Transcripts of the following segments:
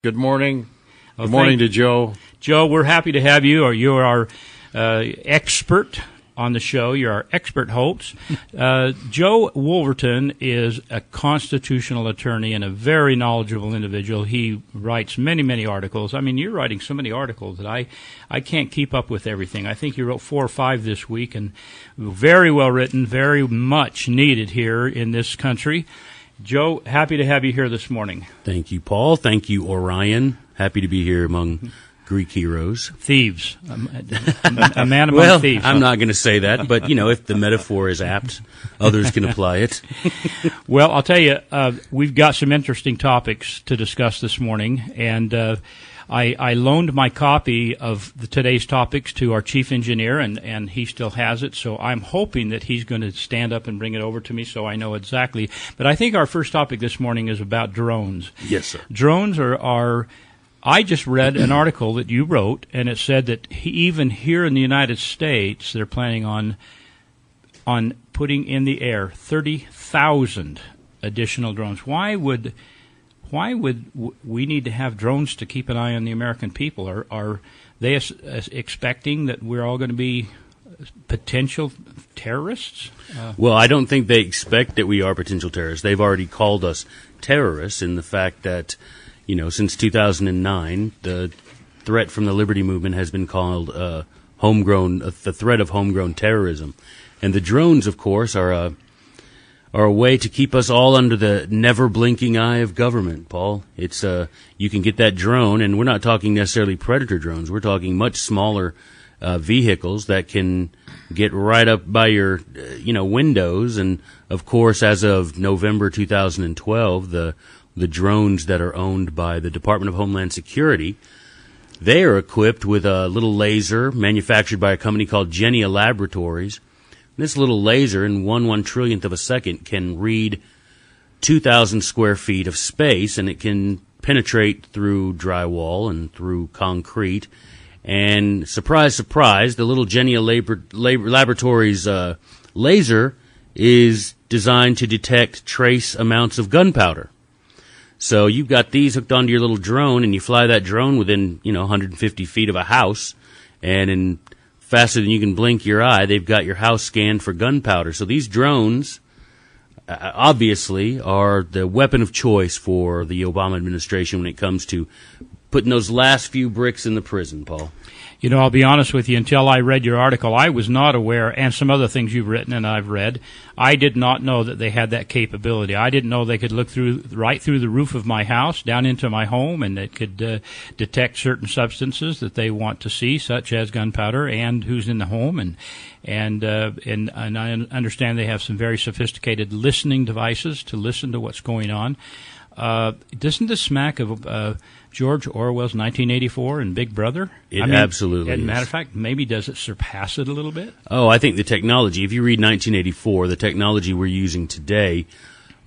Good morning. Good morning to Joe. Joe, we're happy to have you. You're our expert on the show. You're our expert host. Joe Wolverton is a constitutional attorney and a very knowledgeable individual. He writes many, many articles. I mean, you're writing so many articles that I can't keep up with everything. I think you wrote 4 or 5 this week, and very well written, very much needed here in this country. Joe, happy to have you here this morning. Thank you, Paul. Thank you, Orion. Happy to be here among Greek heroes. Thieves. A man among well, thieves. I'm not going to say that, but, if the metaphor is apt, others can apply it. Well, I'll tell you, we've got some interesting topics to discuss this morning, and I loaned my copy of today's topics to our chief engineer, and he still has it, so I'm hoping that he's going to stand up and bring it over to me so I know exactly. But I think our first topic this morning is about drones. Yes, sir. Drones are I just read an article that you wrote, and it said that even here in the United States, they're planning on putting in the air 30,000 additional drones. Why would we need to have drones to keep an eye on the American people? Are they expecting that we're all going to be potential terrorists? Well, I don't think they expect that we are potential terrorists. They've already called us terrorists in the fact that, since 2009, the threat from the Liberty Movement has been called the threat of homegrown terrorism. And the drones, of course, are a way to keep us all under the never-blinking eye of government, Paul. It's you can get that drone, and we're not talking necessarily Predator drones. We're talking much smaller vehicles that can get right up by your windows. And, of course, as of November 2012, the drones that are owned by the Department of Homeland Security, they are equipped with a little laser manufactured by a company called Genia Laboratories. This little laser, in 1/1 of a second, can read 2,000 square feet of space, and it can penetrate through drywall and through concrete. And surprise, surprise, the little Genia Laboratories laser is designed to detect trace amounts of gunpowder. So you've got these hooked onto your little drone, and you fly that drone within 150 feet of a house, and in faster than you can blink your eye, they've got your house scanned for gunpowder. So these drones, obviously, are the weapon of choice for the Obama administration when it comes to putting those last few bricks in the prison, Paul. I'll be honest with you, until I read your article, I was not aware, and some other things you've written and I've read, I did not know that they had that capability. I didn't know they could look right through the roof of my house, down into my home, and it could detect certain substances that they want to see, such as gunpowder, and who's in the home, and I understand they have some very sophisticated listening devices to listen to what's going on. Doesn't this smack of George Orwell's 1984 and Big Brother? Absolutely as a is. matter of fact, maybe does it surpass it a little bit? Oh, I think the technology, if you read 1984, the technology we're using today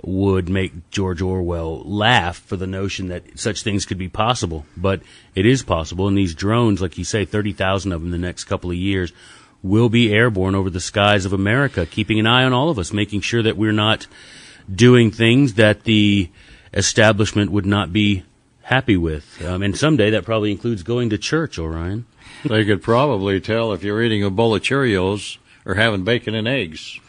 would make George Orwell laugh for the notion that such things could be possible. But it is possible, and these drones, like you say, 30,000 of them in the next couple of years, will be airborne over the skies of America, keeping an eye on all of us, making sure that we're not doing things that the establishment would not be happy with. And someday that probably includes going to church, Orion. They could probably tell if you're eating a bowl of Cheerios or having bacon and eggs.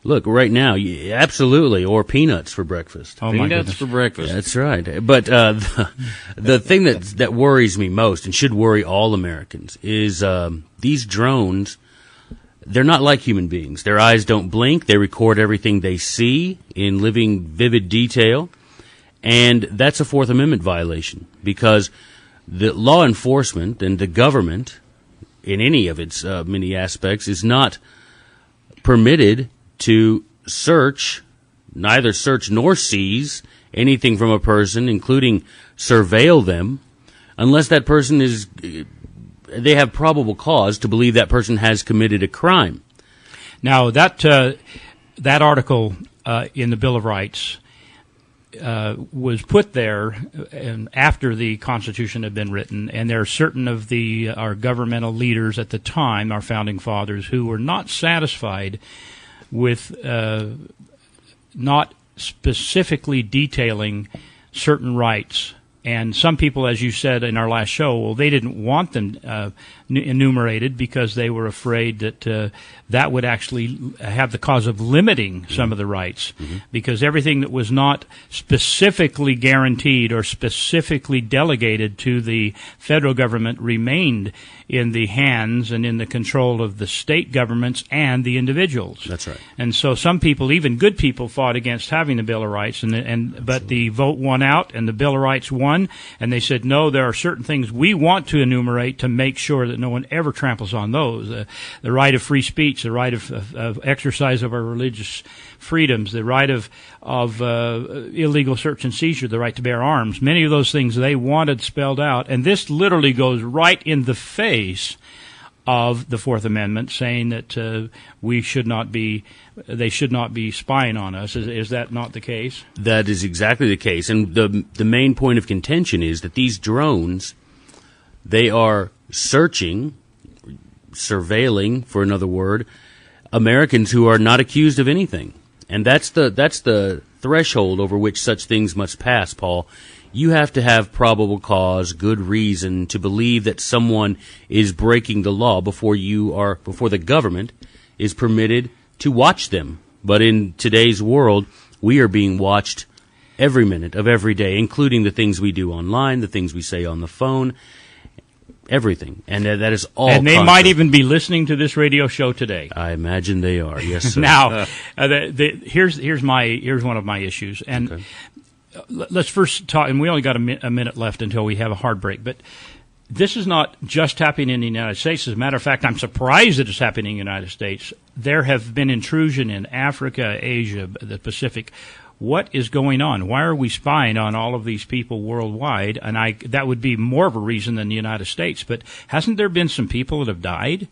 Look, right now, absolutely, or peanuts for breakfast. Oh, peanuts for breakfast. That's right. But the thing that worries me most, and should worry all Americans, is these drones. They're not like human beings. Their eyes don't blink. They record everything they see in living, vivid detail. And that's a Fourth Amendment violation, because the law enforcement and the government, in any of its many aspects, is not permitted to neither search nor seize anything from a person, including surveil them, unless that person they have probable cause to believe that person has committed a crime. Now, that article in the Bill of Rights was put there after the Constitution had been written, and there are certain of our governmental leaders at the time, our founding fathers, who were not satisfied with not specifically detailing certain rights And some people, as you said in our last show, well, they didn't want them enumerated because they were afraid that that would actually have the cause of limiting some of the rights, because everything that was not specifically guaranteed or specifically delegated to the federal government remained in the hands and in the control of the state governments and the individuals. That's right. And so some people, even good people, fought against having the Bill of Rights, but the vote won out and the Bill of Rights won, and they said, no, there are certain things we want to enumerate to make sure that no one ever tramples on those. The right of free speech, the right of exercise of our religious freedoms, the right of illegal search and seizure, the right to bear arms. Many of those things they wanted spelled out, and this literally goes right in the face of the Fourth Amendment, saying that they should not be spying on us. Is that not the case? That is exactly the case, and the main point of contention is that these drones, they are surveilling, for another word, Americans who are not accused of anything. And that's the threshold over which such things must pass, Paul. You have to have probable cause, good reason to believe that someone is breaking the law before the government is permitted to watch them. But in today's world, we are being watched every minute of every day, including the things we do online, the things we say on the phone, everything. And that is all. And they might even be listening to this radio show today. I imagine they are. Yes, sir. Now, here's one of my issues, and Okay. Let's first talk. And we only got a minute left until we have a hard break, but this is not just happening in the United States. As a matter of fact, I'm surprised that it's happening in the United States. There have been intrusion in Africa, Asia, the Pacific. What is going on? Why are we spying on all of these people worldwide? And that would be more of a reason than the United States. But hasn't there been some people that have died?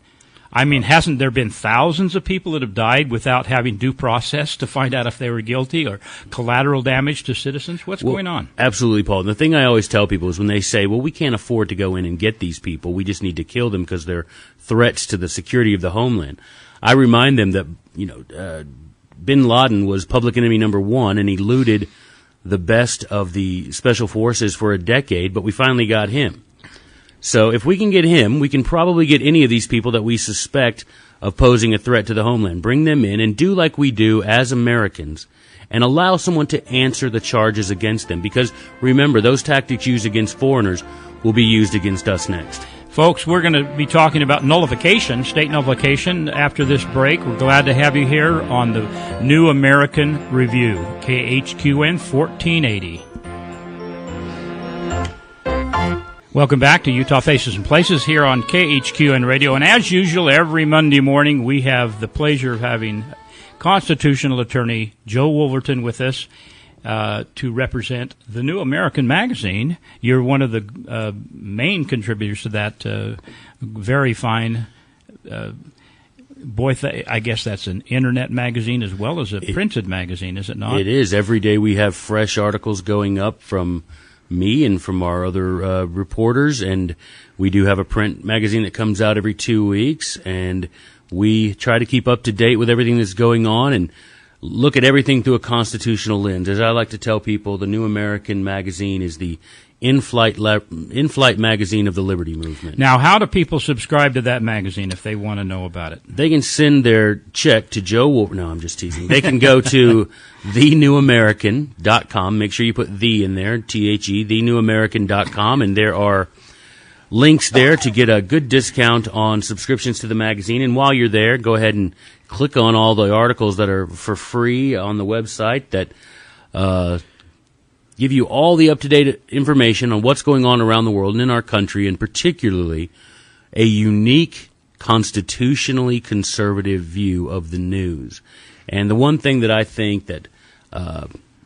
I mean, hasn't there been thousands of people that have died without having due process to find out if they were guilty, or collateral damage to citizens? What's going on? Absolutely, Paul. And the thing I always tell people is when they say, well, we can't afford to go in and get these people, we just need to kill them because they're threats to the security of the homeland. I remind them that, bin Laden was public enemy number one, and he looted the best of the special forces for a decade, but we finally got him. So if we can get him, we can probably get any of these people that we suspect of posing a threat to the homeland. Bring them in and do like we do as Americans and allow someone to answer the charges against them. Because remember, those tactics used against foreigners will be used against us next. Folks, we're going to be talking about nullification, state nullification, after this break. We're glad to have you here on the New American Review, KHQN 1480. Welcome back to Utah Faces and Places here on KHQN Radio. And as usual, every Monday morning, we have the pleasure of having constitutional attorney Joe Wolverton with us to represent the New American Magazine. You're one of the main contributors to that very fine, I guess that's an internet magazine as well as a printed magazine, is it not? It is. Every day we have fresh articles going up from me and from our other reporters, and we do have a print magazine that comes out every 2 weeks, and we try to keep up to date with everything that's going on and look at everything through a constitutional lens. As I like to tell people, the New American Magazine is the in-flight magazine of the Liberty Movement. Now, how do people subscribe to that magazine if they want to know about it? They can send their check to Joe Wolverton. No, I'm just teasing. They can go to thenewamerican.com. Make sure you put the in there, T-H-E, thenewamerican.com, and there are links there to get a good discount on subscriptions to the magazine. And while you're there, go ahead and click on all the articles that are for free on the website that give you all the up-to-date information on what's going on around the world and in our country, and particularly a unique, constitutionally conservative view of the news. And the one thing that I think that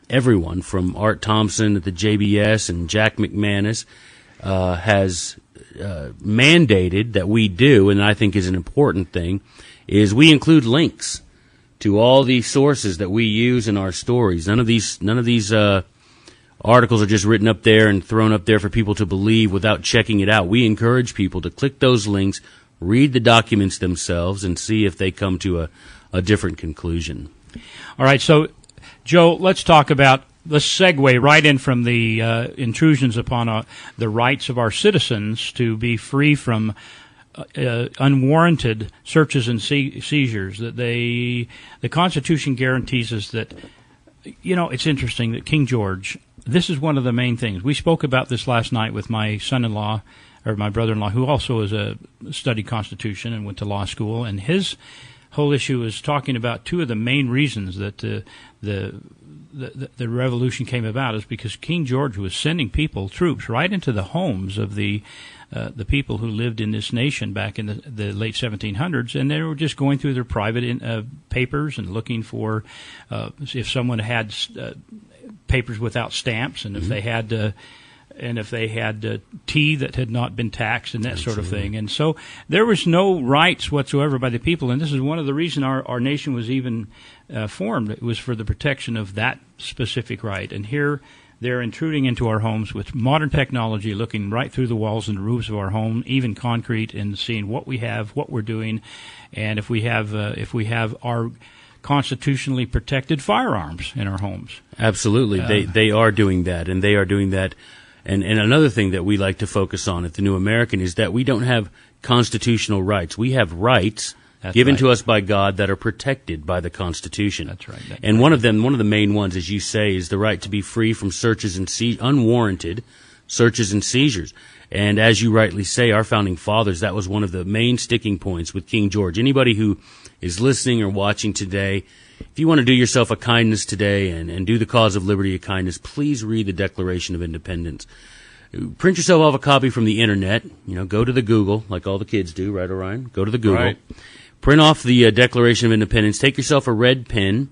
everyone from Art Thompson at the JBS and Jack McManus has mandated that we do, and I think is an important thing, is we include links to all the sources that we use in our stories. None of these articles are just written up there and thrown up there for people to believe without checking it out. We encourage people to click those links, read the documents themselves, and see if they come to a different conclusion. All right, so, Joe, let's talk about let's segue right in from the intrusions upon the rights of our citizens to be free from unwarranted searches and seizures. That the Constitution guarantees us that. It's interesting that King George. This is one of the main things. We spoke about this last night with my son-in-law, or my brother-in-law, who also studied Constitution and went to law school, and his whole issue is talking about two of the main reasons that the revolution came about is because King George was sending troops right into the homes of the people who lived in this nation back in the late 1700s, and they were just going through their private papers and looking for if someone had papers without stamps, and if they had tea that had not been taxed and that sort of thing. And so there was no rights whatsoever by the people, and this is one of the reasons our nation was even formed. It was for the protection of that specific right. And here they're intruding into our homes with modern technology, looking right through the walls and the roofs of our home, even concrete, and seeing what we have, what we're doing, and if we have our constitutionally protected firearms in our homes. Absolutely. They are doing that, and they are doing that. And another thing that we like to focus on at the New American is that we don't have constitutional rights. We have rights given to us by God that are protected by the Constitution. That's right. And one of the main ones, as you say, is the right to be free from searches and unwarranted searches and seizures. And as you rightly say, our founding fathers, that was one of the main sticking points with King George. Anybody who is listening or watching today, if you want to do yourself a kindness today and do the cause of liberty a kindness, please read the Declaration of Independence. Print yourself off a copy from the internet. Go to the Google, like all the kids do, right, Orion? Go to the Google. Right. Print off the Declaration of Independence. Take yourself a red pen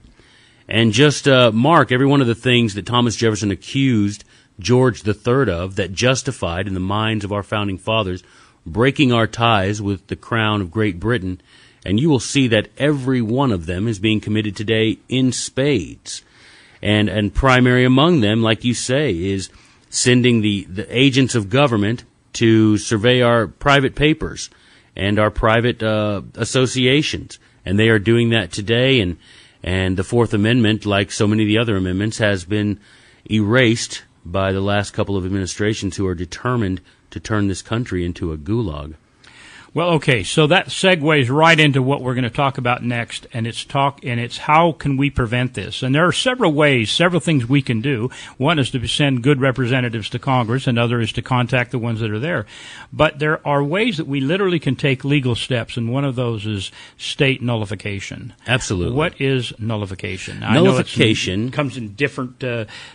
and just mark every one of the things that Thomas Jefferson accused George III of that justified, in the minds of our founding fathers, breaking our ties with the crown of Great Britain. And you will see that every one of them is being committed today in spades. And primary among them, like you say, is sending the agents of government to survey our private papers and our private associations. And they are doing that today. And the Fourth Amendment, like so many of the other amendments, has been erased by the last couple of administrations who are determined to turn this country into a gulag. Well, okay, so that segues right into what we're going to talk about next, and it's how can we prevent this? And there are several ways, several things we can do. One is to send good representatives to Congress, another is to contact the ones that are there. But there are ways that we literally can take legal steps, and one of those is state nullification. Absolutely. What is nullification? Nullification I know it comes in different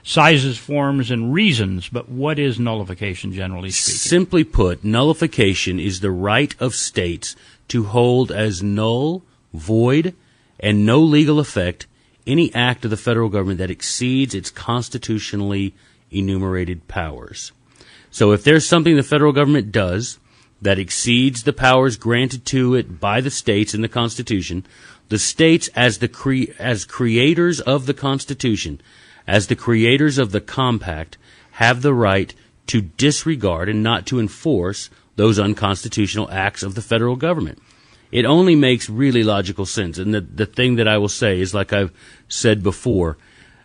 sizes, forms, and reasons, but what is nullification, generally speaking? Simply put, nullification is the right of states to hold as null, void, and no legal effect any act of the federal government that exceeds its constitutionally enumerated powers. So if there's something the federal government does that exceeds the powers granted to it by the states in the Constitution, the states, as creators of the Constitution, as the creators of the compact, have the right to disregard and not to enforce those unconstitutional acts of the federal government. It only makes really logical sense. And the thing that I will say is, like I've said before,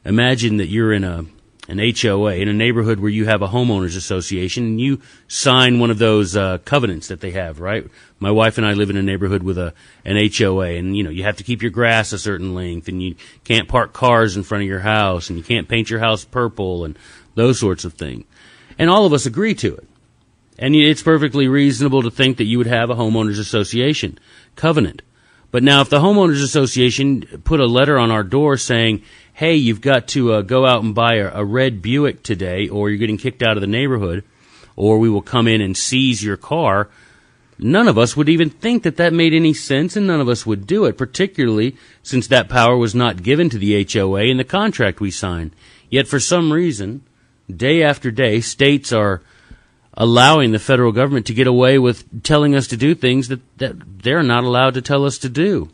imagine that you're in an HOA, in a neighborhood where you have a homeowners association, and you sign one of those covenants that they have, right? My wife and I live in a neighborhood with an HOA, and you have to keep your grass a certain length, and you can't park cars in front of your house, and you can't paint your house purple, and those sorts of things. And all of us agree to it. And it's perfectly reasonable to think that you would have a homeowners association covenant. But now if the homeowners association put a letter on our door saying, hey, you've got to go out and buy a red Buick today, or you're getting kicked out of the neighborhood, or we will come in and seize your car, none of us would even think that made any sense, and none of us would do it, particularly since that power was not given to the HOA in the contract we signed. Yet for some reason, day after day, states are allowing the federal government to get away with telling us to do things that they're not allowed to tell us to do.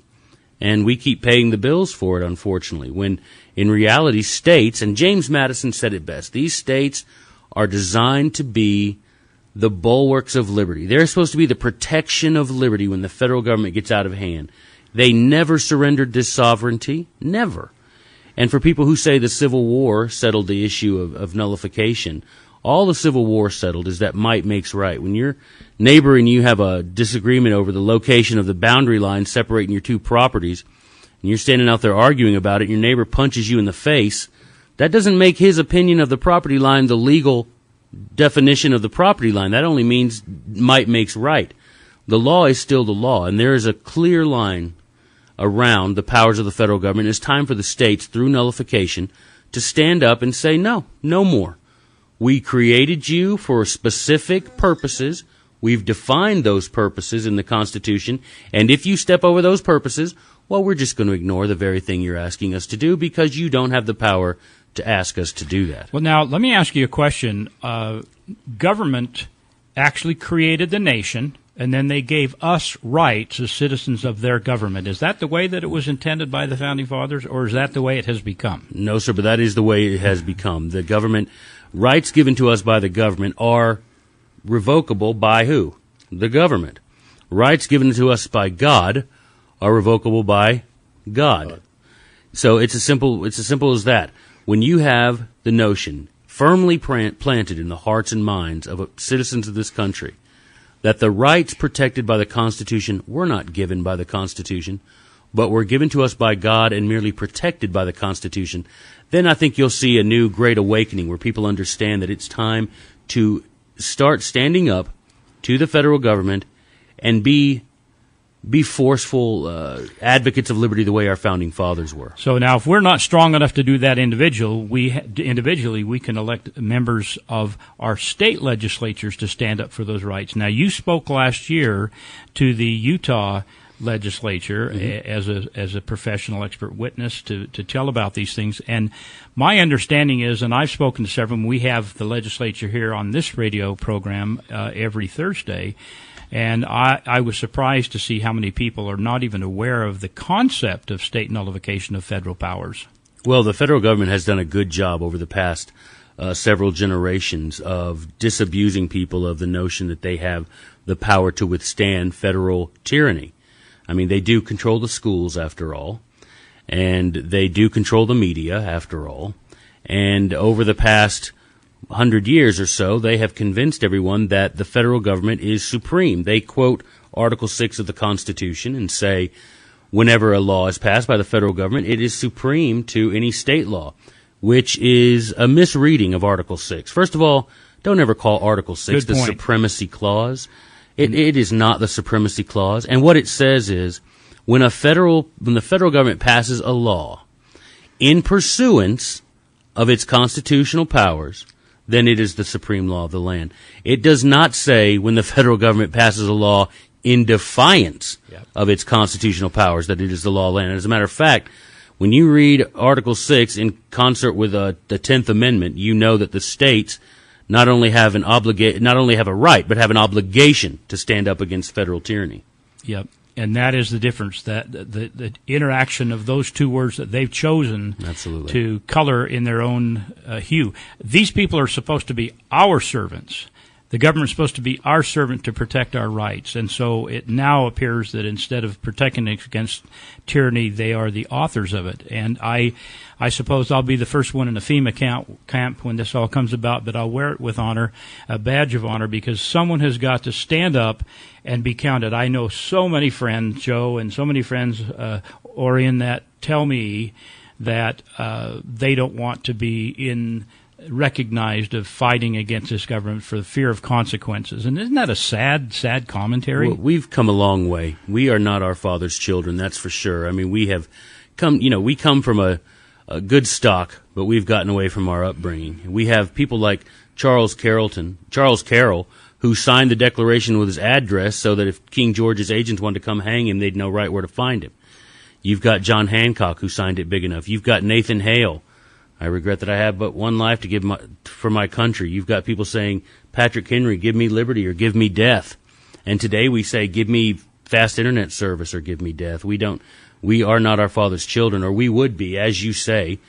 And we keep paying the bills for it, unfortunately, when in reality states, and James Madison said it best, these states are designed to be the bulwarks of liberty. They're supposed to be the protection of liberty when the federal government gets out of hand. They never surrendered this sovereignty, never. And for people who say the Civil War settled the issue of nullification, all the Civil War settled is that might makes right. When your neighbor and you have a disagreement over the location of the boundary line separating your two properties, and you're standing out there arguing about it, and your neighbor punches you in the face, that doesn't make his opinion of the property line the legal definition of the property line. That only means might makes right. The law is still the law, and there is a clear line around the powers of the federal government. It's time for the states, through nullification, to stand up and say, no more. We created you for specific purposes. We've defined those purposes in the Constitution, and if you step over those purposes, well, we're just going to ignore the very thing you're asking us to do because you don't have the power to ask us to do that. Well, now, let me ask you a question. Government actually created the nation, and then they gave us rights as citizens of their government. Is that the way that it was intended by the Founding Fathers, or is that the way it has become? No, sir, but that is the way it has become. The government, rights given to us by the government are revocable by who? The government. Rights given to us by God are revocable by God. So it's as simple as that. When you have the notion firmly planted in the hearts and minds of citizens of this country that the rights protected by the Constitution were not given by the Constitution, but were given to us by God and merely protected by the Constitution, then I think you'll see a new great awakening where people understand that it's time to start standing up to the federal government and be forceful advocates of liberty the way our founding fathers were. So now, if we're not strong enough to do that individually, we can elect members of our state legislatures to stand up for those rights. Now, you spoke last year to the Utah legislature as a professional expert witness to tell about these things. And my understanding is, and I've spoken to several, we have the legislature here on this radio program every Thursday, and I was surprised to see how many people are not even aware of the concept of state nullification of federal powers. Well, the federal government has done a good job over the past several generations of disabusing people of the notion that they have the power to withstand federal tyranny. I mean, they do control the schools, after all, and they do control the media, after all. And over the past 100 years or so, they have convinced everyone that the federal government is supreme. They quote Article 6 of the Constitution and say, whenever a law is passed by the federal government, it is supreme to any state law, which is a misreading of Article 6. First of all, don't ever call Article 6 the Supremacy Clause. It is not the Supremacy Clause. And what it says is, when the federal government passes a law in pursuance of its constitutional powers, then it is the supreme law of the land. It does not say when the federal government passes a law in defiance of its constitutional powers that it is the law of the land. As a matter of fact, when you read Article 6 in concert with the 10th Amendment, you know that the states not only have a right, but have an obligation to stand up against federal tyranny. Yep. And that is the difference, that the interaction of those two words that they've chosen Absolutely. To color in their own hue. These people are supposed to be our servants. The government's supposed to be our servant to protect our rights. And so it now appears that instead of protecting us against tyranny, they are the authors of it. And I suppose I'll be the first one in the FEMA camp when this all comes about, but I'll wear it with honor, a badge of honor, because someone has got to stand up and be counted. I know so many friends, Joe, and so many friends, Orion, that tell me that they don't want to be recognized of fighting against this government for the fear of consequences. And isn't that a sad, sad commentary? Well, we've come a long way. We are not our father's children, that's for sure. I mean, we have come, we come from a good stock, but we've gotten away from our upbringing. We have people like Charles Carroll, who signed the Declaration with his address so that if King George's agents wanted to come hang him, they'd know right where to find him. You've got John Hancock, who signed it big enough. You've got Nathan Hale. I regret that I have but one life to give for my country. You've got people saying, Patrick Henry, give me liberty or give me death. And today we say, give me fast internet service or give me death. We are not our father's children, or we would be, as you say,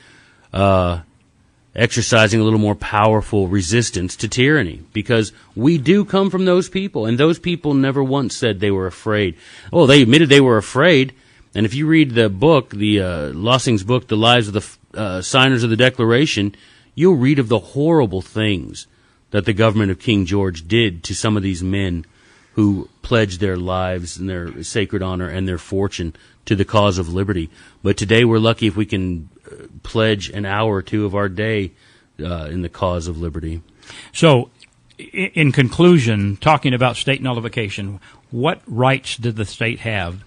exercising a little more powerful resistance to tyranny, because we do come from those people, and those people never once said they were afraid. Oh, they admitted they were afraid. And if you read the book, Lossing's book, The Lives of the Signers of the Declaration, you'll read of the horrible things that the government of King George did to some of these men who pledged their lives and their sacred honor and their fortune to the cause of liberty. But today we're lucky if we can pledge an hour or two of our day in the cause of liberty. So, in conclusion, talking about state nullification, what rights did the state have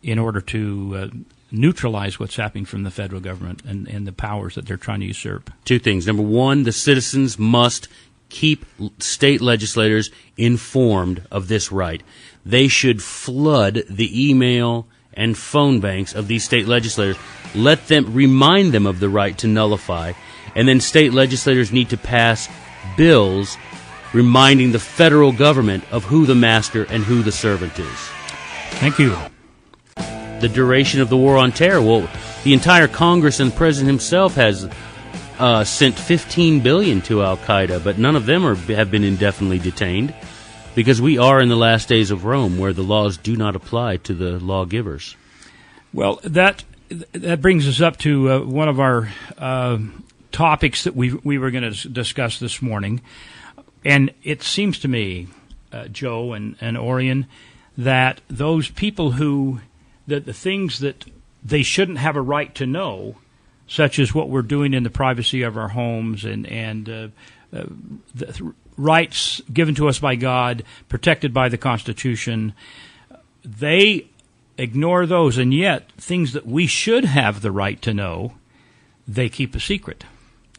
in order to neutralize what's happening from the federal government and the powers that they're trying to usurp? Two things. Number one, the citizens must keep state legislators informed of this right. They should flood the email and phone banks of these state legislators. Remind them of the right to nullify. And then state legislators need to pass bills reminding the federal government of who the master and who the servant is. Thank you. The duration of the war on terror. Well, the entire Congress and the President himself has sent $15 billion to Al-Qaeda, but none of them have been indefinitely detained because we are in the last days of Rome where the laws do not apply to the lawgivers. Well, that brings us up to one of our topics that we were going to discuss this morning. And it seems to me, Joe and Orion, that those people that the things that they shouldn't have a right to know, such as what we're doing in the privacy of our homes and the rights given to us by God, protected by the Constitution, they ignore those. And yet, things that we should have the right to know, they keep a secret.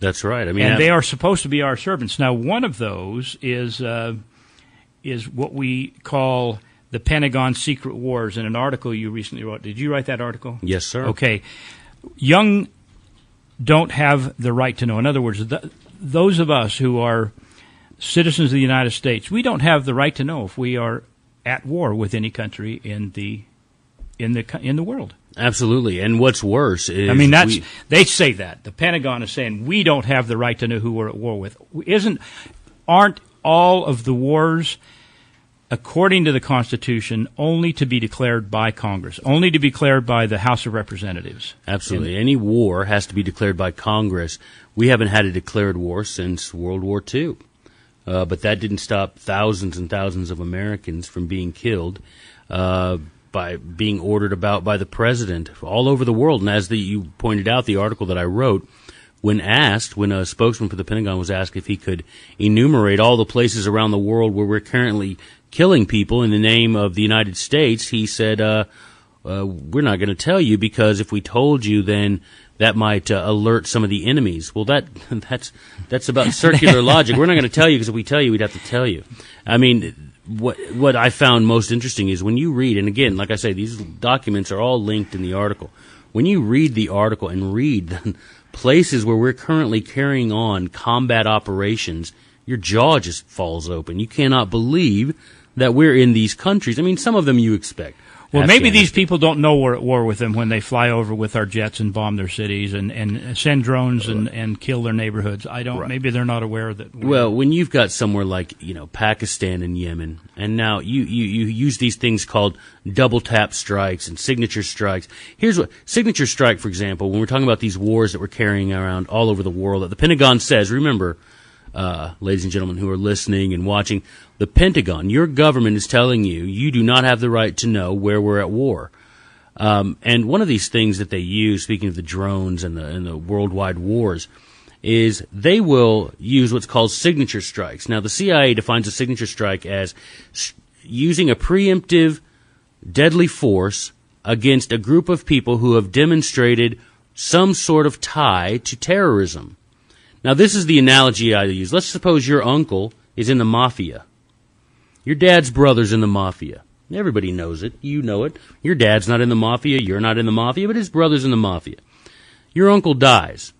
That's right. And they are supposed to be our servants. Now, one of those is what we call the Pentagon Secret Wars. In an article you recently wrote, did you write that article? Yes, sir. Okay. Young don't have the right to know. In other words, those of us who are citizens of the United States, we don't have the right to know if we are at war with any country in the world. Absolutely. And what's worse is... they say that. The Pentagon is saying we don't have the right to know who we're at war with. Aren't all of the wars, according to the Constitution, only to be declared by Congress, only to be declared by the House of Representatives? Absolutely. Any war has to be declared by Congress. We haven't had a declared war since World War II. But that didn't stop thousands and thousands of Americans from being killed by being ordered about by the president all over the world. And as you pointed out, the article that I wrote, when a spokesman for the Pentagon was asked if he could enumerate all the places around the world where we're currently killing people in the name of the United States, he said, we're not going to tell you because if we told you, then that might alert some of the enemies. Well, that's about circular logic. We're not going to tell you because if we tell you, we'd have to tell you. I mean, what I found most interesting is when you read, and again, like I say, these documents are all linked in the article. When you read the article and read the places where we're currently carrying on combat operations, your jaw just falls open. You cannot believe that we're in these countries. I mean, some of them you expect. Well, maybe these people don't know we're at war with them when they fly over with our jets and bomb their cities and send drones and kill their neighborhoods. Right. Maybe they're not aware that. Well, when you've got somewhere like Pakistan and Yemen, and now you use these things called double tap strikes and signature strikes. Here's what signature strike, for example, when we're talking about these wars that we're carrying around all over the world, that the Pentagon says. Remember, ladies and gentlemen who are listening and watching, the Pentagon, your government is telling you do not have the right to know where we're at war. And one of these things that they use, speaking of the drones and the worldwide wars, is they will use what's called signature strikes. Now, the CIA defines a signature strike as using a preemptive, deadly force against a group of people who have demonstrated some sort of tie to terrorism. Now, this is the analogy I use. Let's suppose your uncle is in the mafia. Your dad's brother's in the mafia. Everybody knows it. You know it. Your dad's not in the mafia. You're not in the mafia, but his brother's in the mafia. Your uncle dies.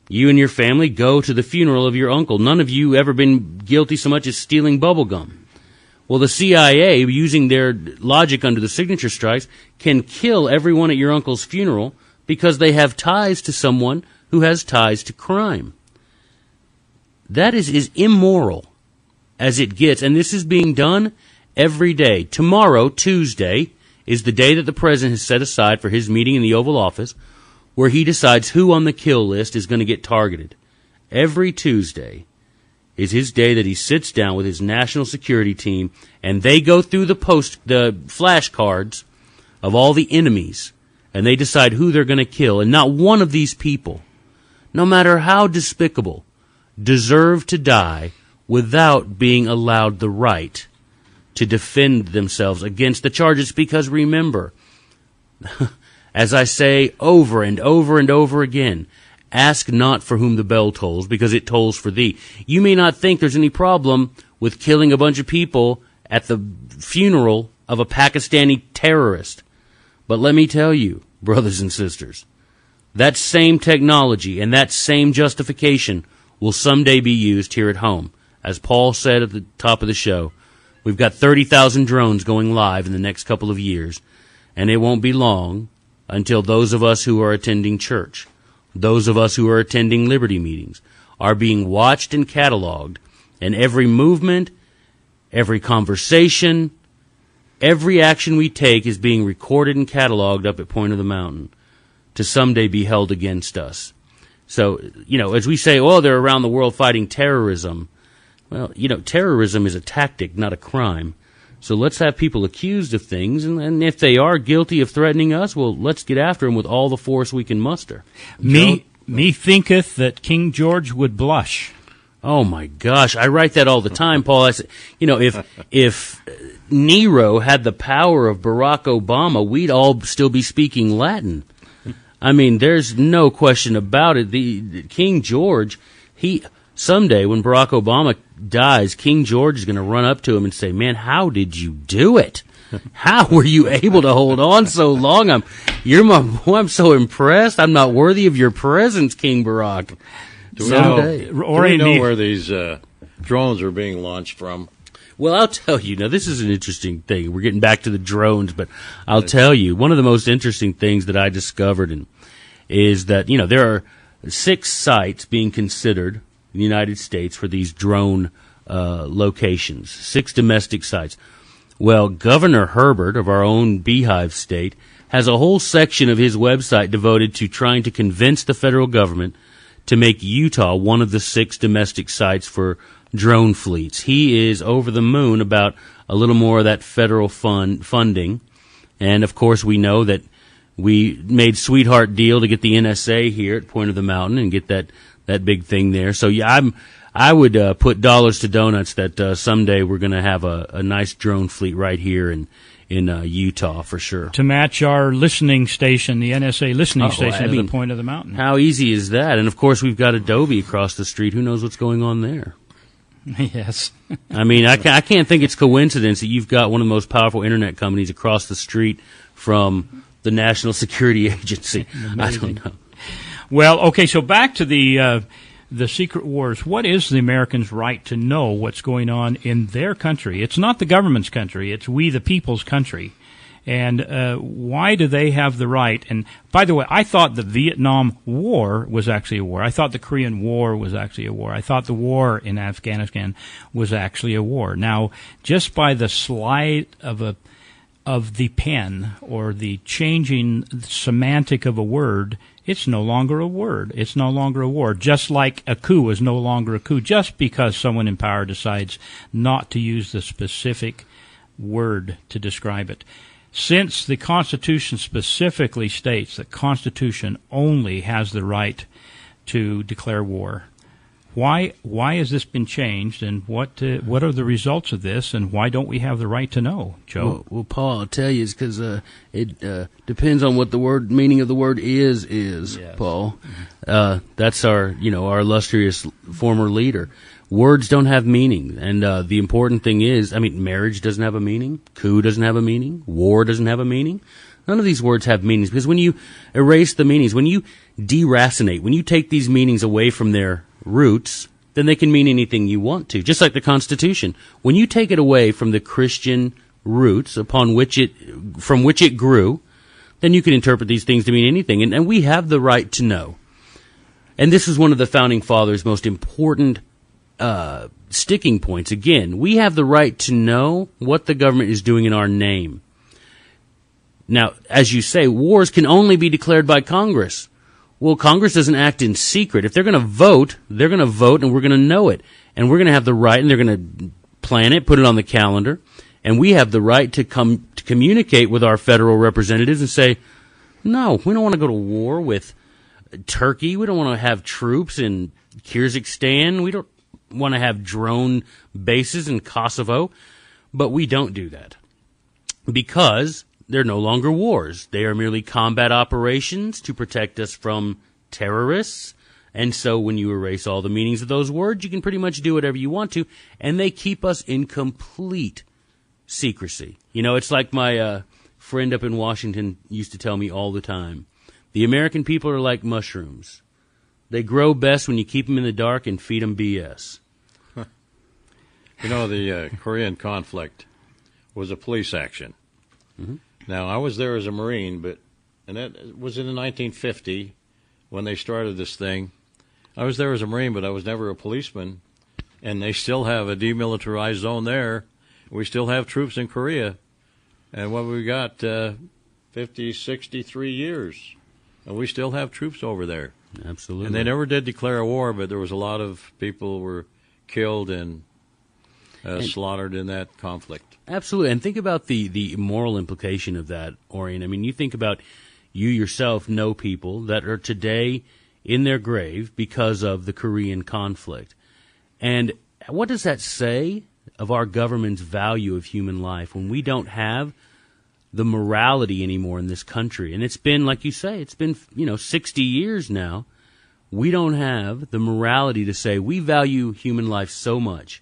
You and your family go to the funeral of your uncle. None of you ever been guilty so much as stealing bubble gum. Well, the CIA, using their logic under the signature strikes, can kill everyone at your uncle's funeral because they have ties to someone who has ties to crime. That is immoral as it gets, and this is being done every day. Tomorrow, Tuesday, is the day that the president has set aside for his meeting in the Oval Office, where he decides who on the kill list is going to get targeted. Every Tuesday is his day that he sits down with his national security team, and they go through the flashcards of all the enemies, and they decide who they're going to kill. And not one of these people, no matter how despicable, deserve to die without being allowed the right to defend themselves against the charges. Because remember, as I say over and over and over again, ask not for whom the bell tolls, because it tolls for thee. You may not think there's any problem with killing a bunch of people at the funeral of a Pakistani terrorist. But let me tell you, brothers and sisters, that same technology and that same justification will someday be used here at home. As Paul said at the top of the show, we've got 30,000 drones going live in the next couple of years, and it won't be long until those of us who are attending church, those of us who are attending Liberty meetings, are being watched and cataloged, and every movement, every conversation, every action we take is being recorded and cataloged up at Point of the Mountain to someday be held against us. So, as we say, they're around the world fighting terrorism. Well, terrorism is a tactic, not a crime. So let's have people accused of things, and if they are guilty of threatening us, well, let's get after them with all the force we can muster. Me thinketh that King George would blush. Oh my gosh, I write that all the time, Paul. I say, if Nero had the power of Barack Obama, we'd all still be speaking Latin. I mean, there's no question about it. The King George, someday when Barack Obama dies, King George is going to run up to him and say, "Man, how did you do it? How were you able to hold on so long? I'm so impressed. I'm not worthy of your presence, King Barack." Do we know where these drones are being launched from? Well, I'll tell you. Now, this is an interesting thing. We're getting back to the drones, but I'll tell you, one of the most interesting things that I discovered is that, there are 6 sites being considered in the United States for these drone locations, 6 domestic sites. Well, Governor Herbert of our own Beehive state has a whole section of his website devoted to trying to convince the federal government to make Utah one of the 6 domestic sites for drone fleets. He is over the moon about a little more of that federal funding. And, of course, we know that we made sweetheart deal to get the NSA here at Point of the Mountain and get that big thing there. So, yeah, I would put dollars to donuts that someday we're going to have a nice drone fleet right here in Utah for sure. To match our listening station, the NSA listening station at the Point of the Mountain. How easy is that? And, of course, we've got Adobe across the street. Who knows what's going on there? Yes. I mean, I can't think it's coincidence that you've got one of the most powerful internet companies across the street from the National Security Agency. I don't know. Well, okay, so back to the secret wars. What is the Americans' right to know what's going on in their country? It's not the government's country. It's we the people's country. And why do they have the right? And by the way, I thought the Vietnam War was actually a war. I thought the Korean War was actually a war. I thought the war in Afghanistan was actually a war. Now, just by the slide of the pen or the changing semantic of a word, it's no longer a word. It's no longer a war. Just like a coup is no longer a coup, just because someone in power decides not to use the specific word to describe it. Since the Constitution specifically states that Constitution only has the right to declare war, why has this been changed, and what are the results of this, and why don't we have the right to know, Joe? Well, Paul, I'll tell you, it's because it depends on what the meaning of the word is, yes. Paul. That's our illustrious former leader. Words don't have meaning, and the important thing is, marriage doesn't have a meaning, coup doesn't have a meaning, war doesn't have a meaning. None of these words have meanings, because when you erase the meanings, when you deracinate, when you take these meanings away from their roots, then they can mean anything you want to, just like the Constitution. When you take it away from the Christian roots from which it grew, then you can interpret these things to mean anything, and we have the right to know. And this is one of the Founding Fathers' most important sticking points. Again, we have the right to know what the government is doing in our name. Now, as you say, wars can only be declared by Congress. Well, Congress doesn't act in secret. If they're going to vote, they're going to vote, and we're going to know it. And we're going to have the right, and they're going to plan it, put it on the calendar, and we have the right to come to communicate with our federal representatives and say, no, we don't want to go to war with Turkey. We don't want to have troops in Kyrgyzstan. We don't want to have drone bases in Kosovo. But we don't do that because they're no longer wars. They are merely combat operations to protect us from terrorists. And so when you erase all the meanings of those words, you can pretty much do whatever you want to, and they keep us in complete secrecy. You know, it's like my friend up in Washington used to tell me all the time. The American people are like mushrooms. They grow best when you keep them in the dark and feed them BS. You know, the Korean conflict was a police action. Mm-hmm. Now, I was there as a Marine, and that was in 1950 when they started this thing. I was there as a Marine, but I was never a policeman, and they still have a demilitarized zone there. We still have troops in Korea, and what we got, 50, 63 years, and we still have troops over there. Absolutely. And they never did declare a war, but there was a lot of people were killed and slaughtered in that conflict. Absolutely. And think about the moral implication of that, Orion. I mean, you think about you yourself know people that are today in their grave because of the Korean conflict. And what does that say of our government's value of human life when we don't have the morality anymore in this country? And it's been, like you say, it's been, 60 years now. We don't have the morality to say we value human life so much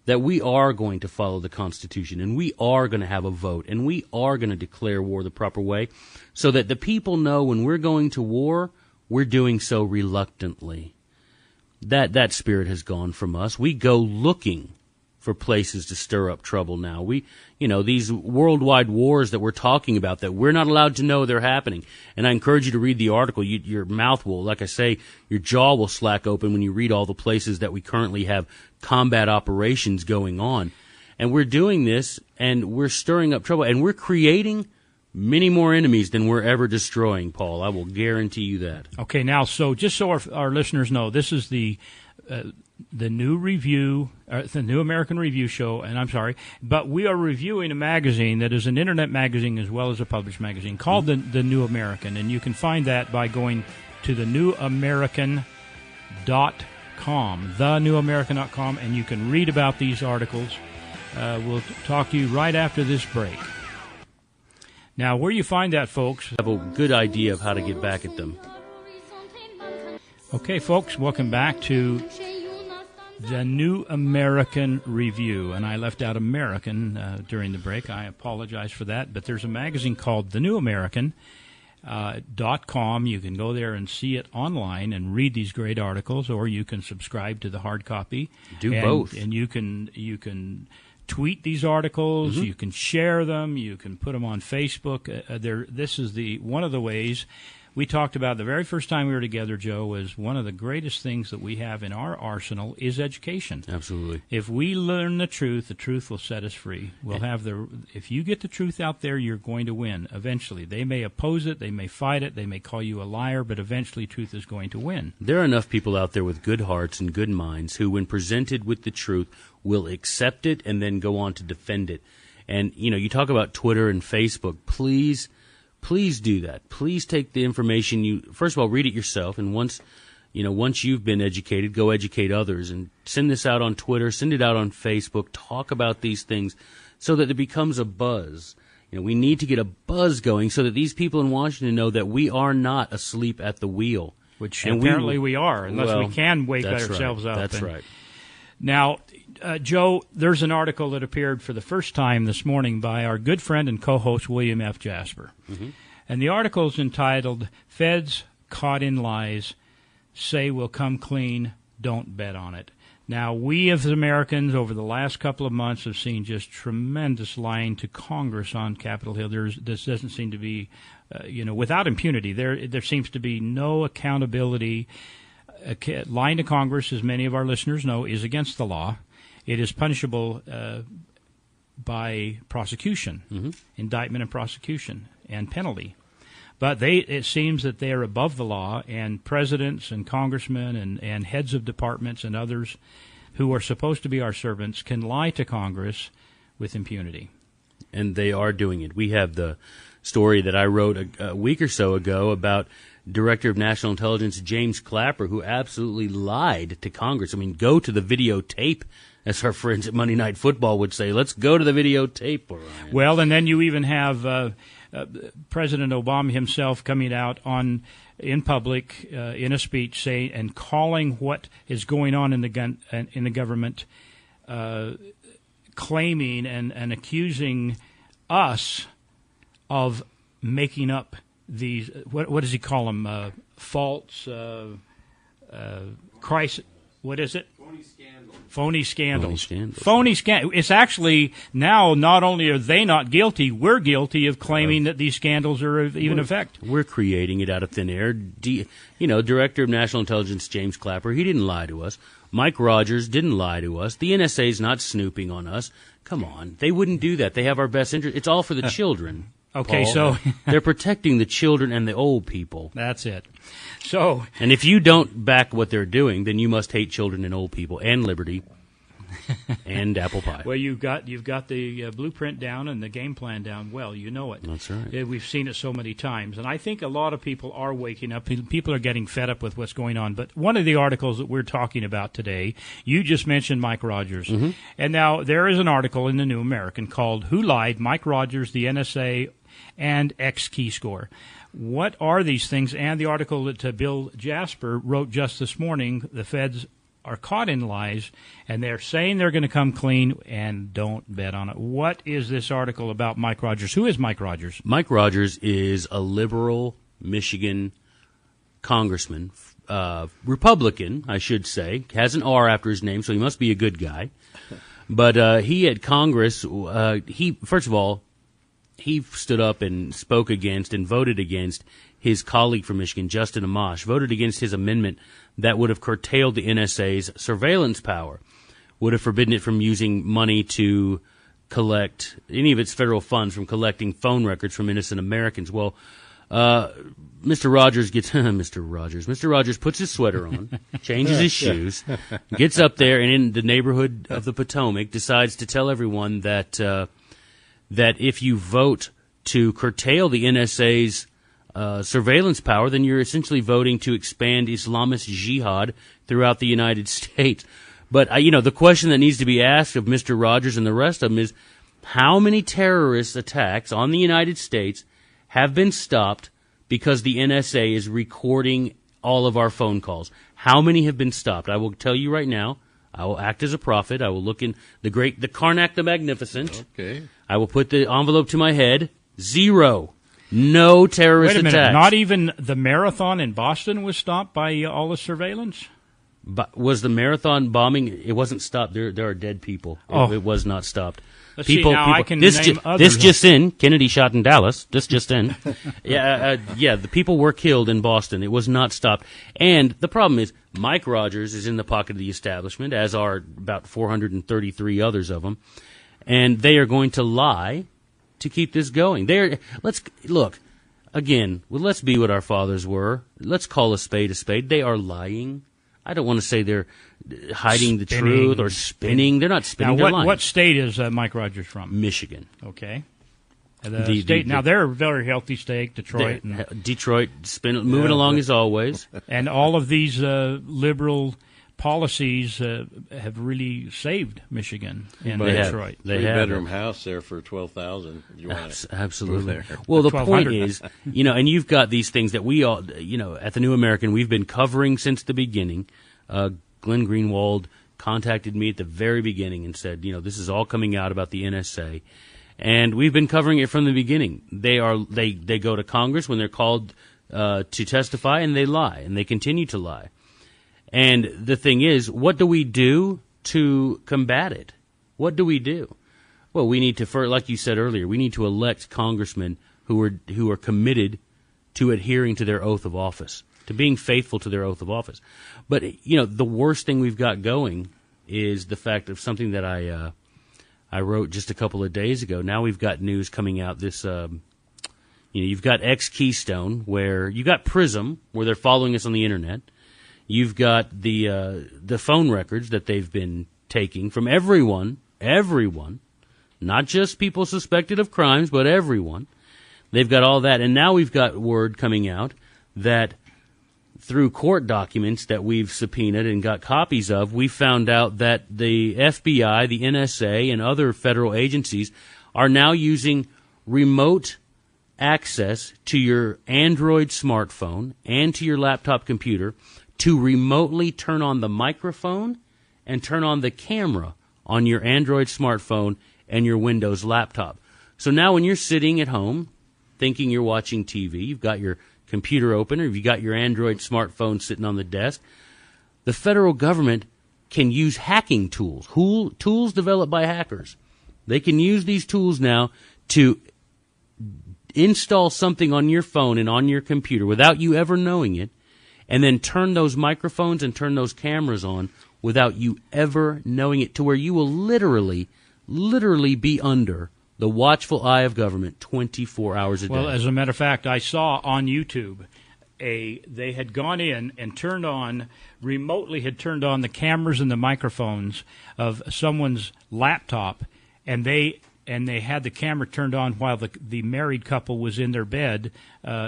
that we are going to follow the Constitution, and we are going to have a vote, and we are going to declare war the proper way, so that the people know when we're going to war, we're doing so reluctantly. That spirit has gone from us. We go looking for places to stir up trouble now. These worldwide wars that we're talking about, that we're not allowed to know they're happening. And I encourage you to read the article. Your mouth will, like I say, your jaw will slack open when you read all the places that we currently have combat operations going on. And we're doing this, and we're stirring up trouble, and we're creating many more enemies than we're ever destroying, Paul. I will guarantee you that. Okay, now, so just so our listeners know, this is the new review, the New American Review show, and I'm sorry, but we are reviewing a magazine that is an internet magazine as well as a published magazine called the New American, and you can find that by going to thenewamerican.com, thenewamerican.com, and you can read about these articles. We'll talk to you right after this break. Now, where you find that, folks? I have a good idea of how to get back at them. Okay, folks, welcome back to the New American Review. And I left out American during the break. I apologize for that. But there's a magazine called thenewamerican.com. You can go there and see it online and read these great articles, or you can subscribe to the hard copy. Do both. And you can tweet these articles, Mm-hmm. you can share them, you can put them on Facebook. This is one of the ways we talked about the very first time we were together, Joe, was one of the greatest things that we have in our arsenal is education. Absolutely. If we learn the truth will set us free. If you get the truth out there, you're going to win eventually. They may oppose it, they may fight it, they may call you a liar, but eventually truth is going to win. There are enough people out there with good hearts and good minds who, when presented with the truth, will accept it and then go on to defend it. And, you talk about Twitter and Facebook. Please do that. Please take the information first of all, read it yourself, and once you've been educated, go educate others, and send this out on Twitter, send it out on Facebook, talk about these things so that it becomes a buzz. We need to get a buzz going so that these people in Washington know that we are not asleep at the wheel. Which apparently we are, unless we can wake ourselves up. That's right. Now, Joe, there's an article that appeared for the first time this morning by our good friend and co-host William F. Jasper. Mm-hmm. And the article is entitled, Feds Caught in Lies Say We'll Come Clean, Don't Bet on It. Now, we as Americans over the last couple of months have seen just tremendous lying to Congress on Capitol Hill. This doesn't seem to be, without impunity. There seems to be no accountability. Lying to Congress, as many of our listeners know, is against the law. It is punishable by prosecution, indictment and prosecution and penalty. But it seems that they are above the law, and presidents and congressmen and heads of departments and others who are supposed to be our servants can lie to Congress with impunity. And they are doing it. We have the story that I wrote a week or so ago about Director of National Intelligence James Clapper, who absolutely lied to Congress. I mean, go to the videotape, as our friends at Monday Night Football would say. Let's go to the videotape, Orion. Well, and then you even have President Obama himself coming out in public in a speech saying and calling what is going on in the government, claiming and accusing us of making up these what does he call them, false crisis, what is it? Phony scandals. It's actually now not only are they not guilty, we're guilty of claiming that these scandals are even effect. We're creating it out of thin air. Director of National Intelligence James Clapper, he didn't lie to us. Mike Rogers didn't lie to us. The NSA's not snooping on us. Come on. They wouldn't do that. They have our best interest. It's all for the children. Okay, Paul. so they're protecting the children and the old people. That's it. So, and if you don't back what they're doing, then you must hate children and old people and liberty and apple pie. Well, you've got the blueprint down and the game plan down. Well, you know it. That's right. We've seen it so many times, and I think a lot of people are waking up. People are getting fed up with what's going on. But one of the articles that we're talking about today, you just mentioned Mike Rogers, and now there is an article in the New American called "Who Lied? Mike Rogers, the NSA, and X Keyscore." What are these things? And the article that Bill Jasper wrote just this morning, the feds are caught in lies, and they're saying they're going to come clean, and don't bet on it. What is this article about Mike Rogers? Who is Mike Rogers? Mike Rogers is a liberal Michigan congressman, Republican, I should say. Has an R after his name, so he must be a good guy. But he at Congress, first of all, he stood up and spoke against and voted against his colleague from Michigan, Justin Amash, voted against his amendment that would have curtailed the NSA's surveillance power, would have forbidden it from using money to collect any of its federal funds, from collecting phone records from innocent Americans. Well, Mr. Rogers Mr. Rogers puts his sweater on, changes his shoes, gets up there, and in the neighborhood of the Potomac decides to tell everyone that if you vote to curtail the NSA's surveillance power, then you're essentially voting to expand Islamist jihad throughout the United States. But, the question that needs to be asked of Mr. Rogers and the rest of them is, how many terrorist attacks on the United States have been stopped because the NSA is recording all of our phone calls? How many have been stopped? I will tell you right now. I will act as a prophet. I will look in the Karnak the Magnificent. Okay. I will put the envelope to my head. 0. No terrorist attacks. Wait a minute. attacks. Not even the marathon in Boston was stopped by all the surveillance? But was the marathon bombing? It wasn't stopped. There are dead people. It was not stopped. Let's see, now I can name others. This just in. Kennedy shot in Dallas. This just in. The people were killed in Boston. It was not stopped. And the problem is, Mike Rogers is in the pocket of the establishment, as are about 433 others of them, and they are going to lie to keep this going. Let's be what our fathers were. Let's call a spade a spade. They are lying. I don't want to say they're hiding the truth or spinning. They're not spinning. They're lying. What state is Mike Rogers from? Michigan. Okay. Now they're a very healthy state. Detroit, moving along as always, and all of these liberal policies have really saved Michigan and Detroit. They have a 3-bedroom house there for $12,000. Absolutely. Well, the point is, and you've got these things that we all, at the New American, we've been covering since the beginning. Glenn Greenwald contacted me at the very beginning and said, this is all coming out about the NSA. And we've been covering it from the beginning. They go to Congress when they're called to testify, and they lie, and they continue to lie. And the thing is, what do we do to combat it? What do we do? Well, we need to, like you said earlier, we need to elect congressmen who are committed to adhering to their oath of office, to being faithful to their oath of office. But the worst thing we've got going is the fact of something that I I wrote just a couple of days ago. Now we've got news coming out. You've got Keystone, where you got Prism, where they're following us on the internet. You've got the phone records that they've been taking from everyone, not just people suspected of crimes, but everyone. They've got all that, and now we've got word coming out that through court documents that we've subpoenaed and got copies of, we found out that the FBI, the NSA, and other federal agencies are now using remote access to your Android smartphone and to your laptop computer to remotely turn on the microphone and turn on the camera on your Android smartphone and your Windows laptop. So now when you're sitting at home thinking you're watching TV, you've got your computer open, or you've got your Android smartphone sitting on the desk, the federal government can use hacking tools, tools developed by hackers. They can use these tools now to install something on your phone and on your computer without you ever knowing it, and then turn those microphones and turn those cameras on without you ever knowing it, to where you will literally be under the watchful eye of government 24 hours a day. Well, as a matter of fact, I saw on YouTube they had gone in and remotely turned on the cameras and the microphones of someone's laptop, and they had the camera turned on while the married couple was in their bed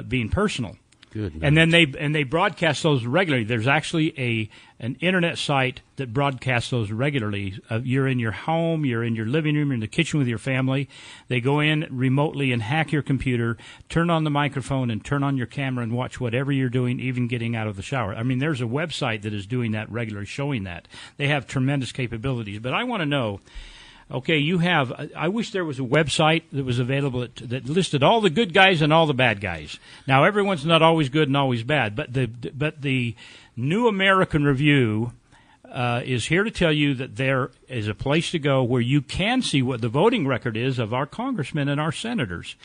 being personal. Good. And then they broadcast those regularly. There's actually an internet site that broadcasts those regularly. You're in your home, you're in your living room, you're in the kitchen with your family. They go in remotely and hack your computer, turn on the microphone and turn on your camera and watch whatever you're doing, even getting out of the shower. I mean, there's a website that is doing that regularly, showing that. They have tremendous capabilities. But I want to know, okay, I wish there was a website that was available that listed all the good guys and all the bad guys. Now, everyone's not always good and always bad, but the New American Review is here to tell you that there is a place to go where you can see what the voting record is of our congressmen and our senators.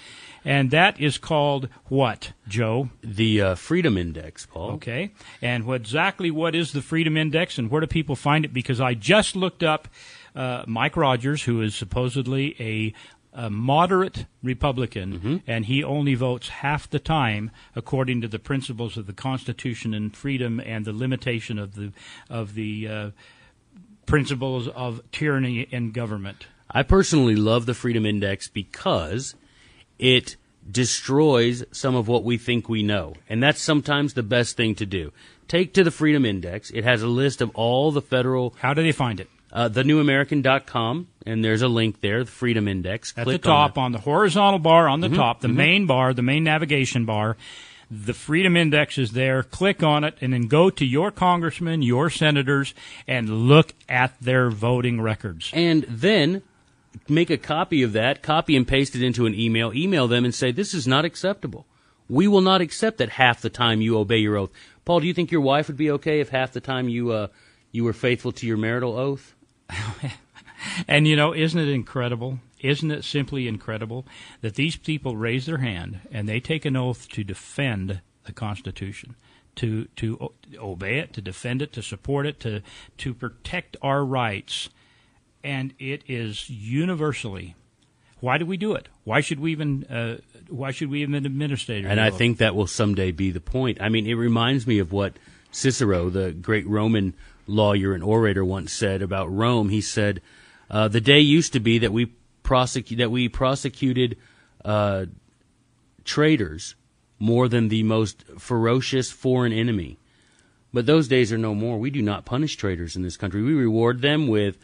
And that is called what, Joe? The Freedom Index, Paul. Okay. And exactly what is the Freedom Index, and where do people find it? Because I just looked up Mike Rogers, who is supposedly a moderate Republican, and he only votes half the time according to the principles of the Constitution and freedom and the limitation of the principles of tyranny in government. I personally love the Freedom Index because it destroys some of what we think we know, and that's sometimes the best thing to do. Take to the Freedom Index. It has a list of all the federal... How do they find it? TheNewAmerican.com, and there's a link there, the Freedom Index. At the top, on the horizontal bar on the top, the main bar, the main navigation bar, the Freedom Index is there. Click on it, and then go to your congressmen, your senators, and look at their voting records. And then make a copy of that, copy and paste it into an email them and say, this is not acceptable. We will not accept that half the time you obey your oath. Paul, do you think your wife would be okay if half the time you were faithful to your marital oath? And, isn't it incredible? Isn't it simply incredible that these people raise their hand and they take an oath to defend the Constitution, to obey it, to defend it, to support it, to protect our rights, and it is universally. Why do we do it? Why should we even administer it? And I think that will someday be the point. I mean, it reminds me of what Cicero, the great Roman lawyer and orator, once said about Rome. He said, "The day used to be that we prosecuted traitors more than the most ferocious foreign enemy. But those days are no more. We do not punish traitors in this country. We reward them with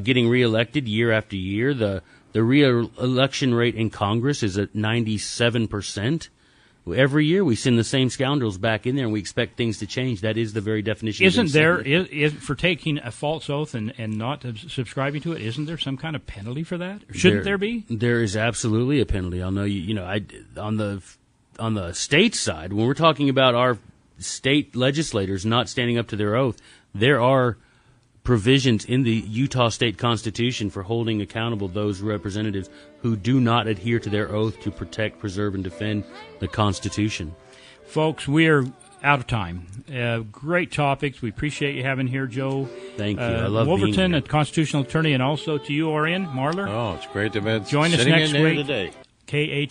getting reelected year after year. The re-election rate in Congress is at 97%. Every year we send the same scoundrels back in there, and we expect things to change. That is the very definition. Isn't there, for taking a false oath and not subscribing to it, isn't there some kind of penalty for that? Shouldn't there be? There is absolutely a penalty. I'll know on the state side, when we're talking about our state legislators not standing up to their oath, there are provisions in the Utah State Constitution for holding accountable those representatives who do not adhere to their oath to protect, preserve, and defend the Constitution. Folks, we're out of time. Great topics. We appreciate you having here, Joe. Thank you. I love being Wolverton, here. a constitutional attorney, and also to you, Orion Marler. Oh, it's great to be Join us sitting next in here week. today. KHKY